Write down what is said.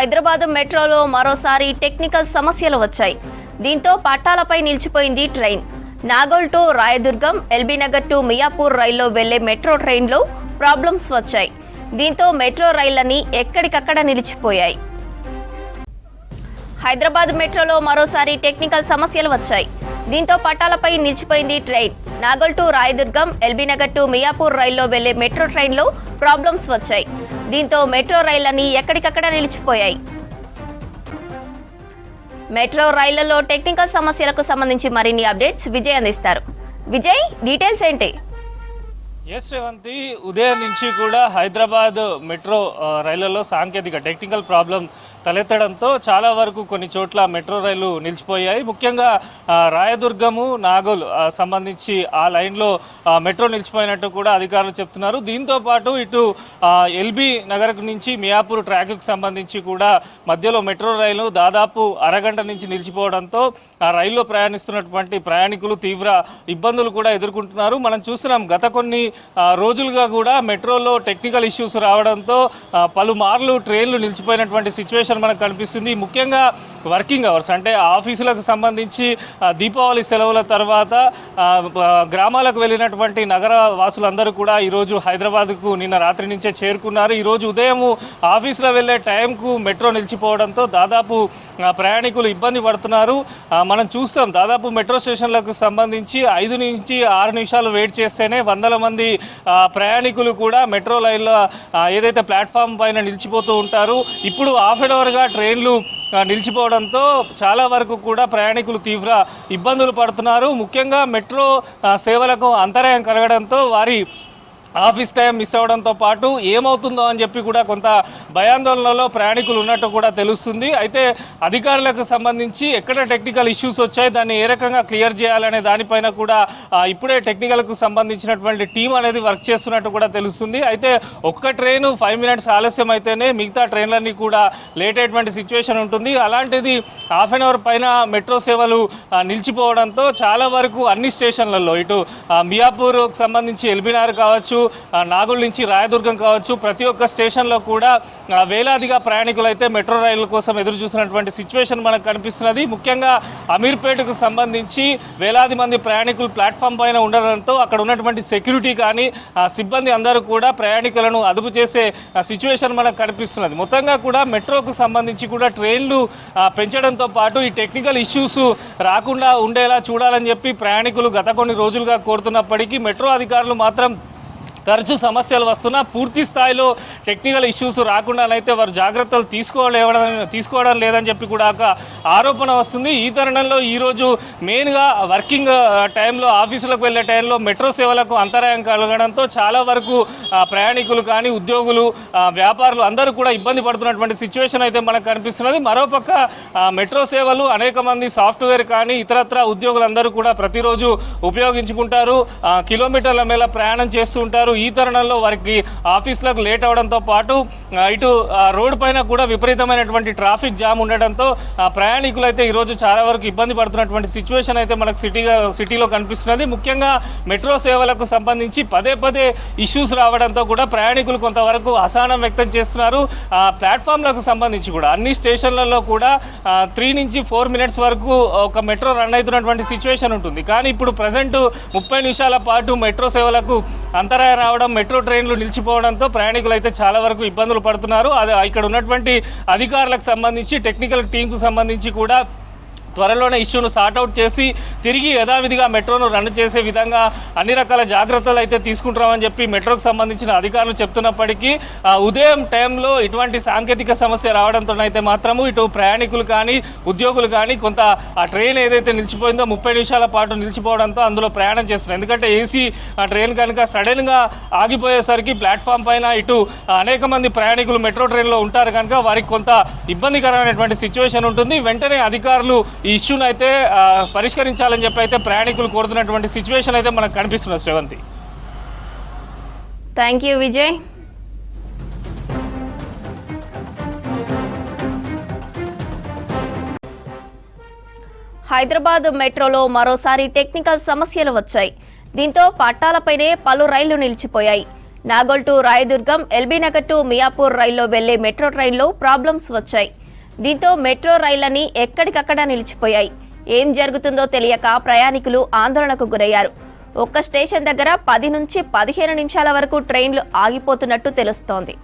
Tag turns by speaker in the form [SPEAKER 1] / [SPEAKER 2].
[SPEAKER 1] హైదరాబాద్ మెట్రోలో మరోసారి టెక్నికల్ సమస్యలు వచ్చాయి. దీంతో పట్టాలపై నిలిచిపోయింది train. Nagole to Rayadurgam, LB Nagar to Miyapur రైల్లో వెళ్లే మెట్రో ట్రైన్లో ప్రాబ్లమ్స్ వచ్చాయి. దీంతో మెట్రో రైళ్లన్నీ ఎక్కడికక్కడ నిలిచిపోయాయి. హైదరాబాద్ మెట్రోలో మరోసారి టెక్నికల్ సమస్యలు వచ్చాయి. దీంతో పట్టాలపై నిలిచిపోయింది train. Nagole to Rayadurgam, LB Nagar to Miyapur రైల్లో వెళ్లే మెట్రో ట్రైన్లో ప్రాబ్లమ్స్ వచ్చాయి. దీంతో మెట్రో రైళ్లన్నీ ఎక్కడికక్కడ నిలిచిపోయాయి. మెట్రో రైళ్లలో టెక్నికల్ సమస్యలకు సంబంధించి మరిన్ని అప్డేట్స్ విజయ్ అందిస్తారు. విజయ్, డీటెయిల్స్ ఏంటి?
[SPEAKER 2] ఎస్ రేవంతి, ఉదయం నుంచి కూడా హైదరాబాద్ మెట్రో రైళ్లలో సాంకేతిక టెక్నికల్ ప్రాబ్లం తలెత్తడంతో చాలా వరకు కొన్ని చోట్ల మెట్రో రైళ్లు నిలిచిపోయాయి. ముఖ్యంగా రాయదుర్గము, నాగోల్ సంబంధించి ఆ లైన్లో మెట్రో నిలిచిపోయినట్టు కూడా అధికారులు చెప్తున్నారు. దీంతోపాటు ఇటు ఎల్బీ నగర్ నుంచి మియాపూర్ ట్రాక్కు సంబంధించి కూడా మధ్యలో మెట్రో రైలు దాదాపు అరగంట నుంచి నిలిచిపోవడంతో ఆ రైల్లో ప్రయాణిస్తున్నటువంటి ప్రయాణికులు తీవ్ర ఇబ్బందులు కూడా ఎదుర్కొంటున్నారు. మనం చూస్తున్నాం, గత కొన్ని రోజులుగా కూడా మెట్రోలో టెక్నికల్ ఇష్యూస్ రావడంతో పలుమార్లు ట్రైన్లు నిలిచిపోయినటువంటి సిచ్యువేషన్ మనకు కనిపిస్తుంది. ముఖ్యంగా వర్కింగ్ అవర్స్ అంటే ఆఫీసులకు సంబంధించి దీపావళి సెలవుల తర్వాత గ్రామాలకు వెళ్ళినటువంటి నగర వాసులందరూ కూడా ఈరోజు హైదరాబాద్కు నిన్న రాత్రి నుంచే చేరుకున్నారు. ఈరోజు ఉదయం ఆఫీసులో వెళ్ళే టైంకు మెట్రో నిలిచిపోవడంతో దాదాపు ప్రయాణికులు ఇబ్బంది పడుతున్నారు. మనం చూస్తాం, దాదాపు మెట్రో స్టేషన్లకు సంబంధించి 5 నుంచి 6 నిమిషాలు వెయిట్ చేస్తేనే వందల మంది ప్రయాణికులు కూడా మెట్రో లైన్లో ఏదైతే ప్లాట్ఫామ్ పైన నిలిచిపోతూ ఉంటారు. ఇప్పుడు హాఫ్ అన్ అవర్గా ట్రైన్లు నిలిచిపోవడంతో చాలా వరకు కూడా ప్రయాణికులు తీవ్ర ఇబ్బందులు పడుతున్నారు. ముఖ్యంగా మెట్రో సేవలకు అంతరాయం కలగడంతో వారి ఆఫీస్ టైం మిస్ అవ్వడంతో పాటు ఏమవుతుందో అని చెప్పి కూడా కొంత భయాందోళనలో ప్రయాణికులు ఉన్నట్టు కూడా తెలుస్తుంది. అయితే అధికారులకు సంబంధించి ఎక్కడ టెక్నికల్ ఇష్యూస్ వచ్చాయి, దాన్ని ఏ రకంగా క్లియర్ చేయాలనే దానిపైన కూడా ఇప్పుడే టెక్నికల్కు సంబంధించినటువంటి టీం అనేది వర్క్ చేస్తున్నట్టు కూడా తెలుస్తుంది. అయితే ఒక్క ట్రైను 5 మినిట్స్ ఆలస్యం అయితేనే మిగతా ట్రైన్లన్నీ కూడా లేట్ అయ్యేటువంటి సిచ్యువేషన్ ఉంటుంది. అలాంటిది హాఫ్ అన్ అవర్ పైన మెట్రో సేవలు నిలిచిపోవడంతో చాలా వరకు అన్ని స్టేషన్లలో ఇటు మియాపూర్కు సంబంధించి ఎల్బీనగర్ కావచ్చు, నాగోల్ నుంచి రాయదుర్గం కావచ్చు, ప్రతి ఒక్క స్టేషన్లో కూడా వేలాదిగా ప్రయాణికులు అయితే మెట్రో రైళ్ల కోసం ఎదురు చూస్తున్నటువంటి సిచ్యువేషన్ మనకు కనిపిస్తున్నది. ముఖ్యంగా అమీర్పేటకు సంబంధించి వేలాది మంది ప్రయాణికులు ప్లాట్ఫామ్ పైన ఉండడంతో అక్కడ ఉన్నటువంటి సెక్యూరిటీ కానీ సిబ్బంది అందరూ కూడా ప్రయాణికులను అదుపు చేసే సిచ్యువేషన్ మనకు కనిపిస్తున్నది. మొత్తంగా కూడా మెట్రోకు సంబంధించి కూడా ట్రైన్లు పెంచడంతో పాటు ఈ టెక్నికల్ ఇష్యూస్ రాకుండా ఉండేలా చూడాలని చెప్పి ప్రయాణికులు గత కొన్ని రోజులుగా కోరుతున్నప్పటికీ మెట్రో అధికారులు మాత్రం తరచూ సమస్యలు వస్తున్నా పూర్తి స్థాయిలో టెక్నికల్ ఇష్యూస్ రాకుండానైతే వారు జాగ్రత్తలు తీసుకోవడం లేదని చెప్పి కూడా ఒక ఆరోపణ వస్తుంది. ఈ తరుణంలో ఈరోజు మెయిన్గా వర్కింగ్ టైంలో ఆఫీసులకు వెళ్ళే టైంలో మెట్రో సేవలకు అంతరాయం కలగడంతో చాలా వరకు ప్రయాణికులు కానీ ఉద్యోగులు, వ్యాపారులు అందరూ కూడా ఇబ్బంది పడుతున్నటువంటి సిచ్యువేషన్ అయితే మనకు కనిపిస్తున్నది. మరోపక్క మెట్రో సేవలు అనేక మంది సాఫ్ట్వేర్ కానీ ఇతరత్ర ఉద్యోగులందరూ కూడా ప్రతిరోజు ఉపయోగించుకుంటారు, కిలోమీటర్ల మేర ప్రయాణం చేస్తూ ఉంటారు. ఈ తరుణంలో వారికి ఆఫీసులకు లేట్ అవడంతో పాటు ఇటు రోడ్డు పైన కూడా విపరీతమైనటువంటి ట్రాఫిక్ జామ్ ఉండడంతో ప్రయాణికులు అయితే ఈరోజు చాలా వరకు ఇబ్బంది పడుతున్నటువంటి సిచ్యువేషన్ అయితే మనకు సిటీలో కనిపిస్తున్నది. ముఖ్యంగా మెట్రో సేవలకు సంబంధించి పదే ఇష్యూస్ రావడంతో కూడా ప్రయాణికులు కొంతవరకు అసహనం వ్యక్తం చేస్తున్నారు. ప్లాట్ఫామ్లకు సంబంధించి కూడా అన్ని స్టేషన్లలో కూడా 3 నుంచి 4 మినిట్స్ వరకు ఒక మెట్రో రన్ అవుతున్నటువంటి సిచ్యువేషన్ ఉంటుంది. కానీ ఇప్పుడు ప్రజెంట్ 30 నిమిషాల పాటు మెట్రో సేవలకు అంతరాయం రావడం, మెట్రో ట్రైన్లు నిలిచిపోవడంతో ప్రయాణికులు అయితే చాలా వరకు ఇబ్బందులు పడుతున్నారు. అది ఇక్కడ ఉన్నటువంటి అధికారులకు సంబంధించి టెక్నికల్ టీంకు సంబంధించి కూడా త్వరలోనే ఇష్యూను సార్ట్అవుట్ చేసి తిరిగి యథావిధిగా మెట్రోను రన్ చేసే విధంగా అన్ని రకాల జాగ్రత్తలు అయితే తీసుకుంటామని చెప్పి మెట్రోకు సంబంధించిన అధికారులు చెప్తున్నప్పటికీ ఉదయం టైంలో ఇటువంటి సాంకేతిక సమస్య రావడంతో అయితే మాత్రము ఇటు ప్రయాణికులు కానీ ఉద్యోగులు కానీ కొంత ఆ ట్రైన్ ఏదైతే నిలిచిపోయిందో 30 నిమిషాల పాటు నిలిచిపోవడంతో అందులో ప్రయాణం చేస్తున్నారు. ఎందుకంటే ఏసీ ట్రైన్ కనుక సడన్గా ఆగిపోయేసరికి ప్లాట్ఫామ్ పైన ఇటు అనేక మంది ప్రయాణికులు మెట్రో ట్రైన్లో ఉంటారు కనుక వారికి కొంత ఇబ్బందికరమైనటువంటి సిచ్యువేషన్ ఉంటుంది. వెంటనే అధికారులు ఈ ఇష్యూను అయితే పరిష్కరించాలని చెప్పి అయితే ప్రయాణికులు కోరుతున్నటువంటి సిచ్యువేషన్ అయితే మనకు కనిపిస్తున్నది. Sravanthi,
[SPEAKER 1] thank you Vijay. హైదరాబాద్ మెట్రోలో మరోసారి టెక్నికల్ సమస్యలు వచ్చాయి. దీంతో పట్టాలపైనే పలు రైళ్లు నిలిచిపోయాయి. Nagole to Rayadurgam, LB Nagar to Miyapur రైల్లో వెళ్లే మెట్రో ట్రైన్లో ప్రాబ్లమ్స్ వచ్చాయి. దీంతో మెట్రో రైళ్లన్నీ ఎక్కడికక్కడ నిలిచిపోయాయి. ఏం జరుగుతుందో తెలియక ప్రయాణికులు ఆందోళనకు గురయ్యారు. ఒక్క స్టేషన్ దగ్గర 10 నుంచి 15 నిమిషాల వరకు ట్రైన్లు ఆగిపోతున్నట్టు తెలుస్తోంది.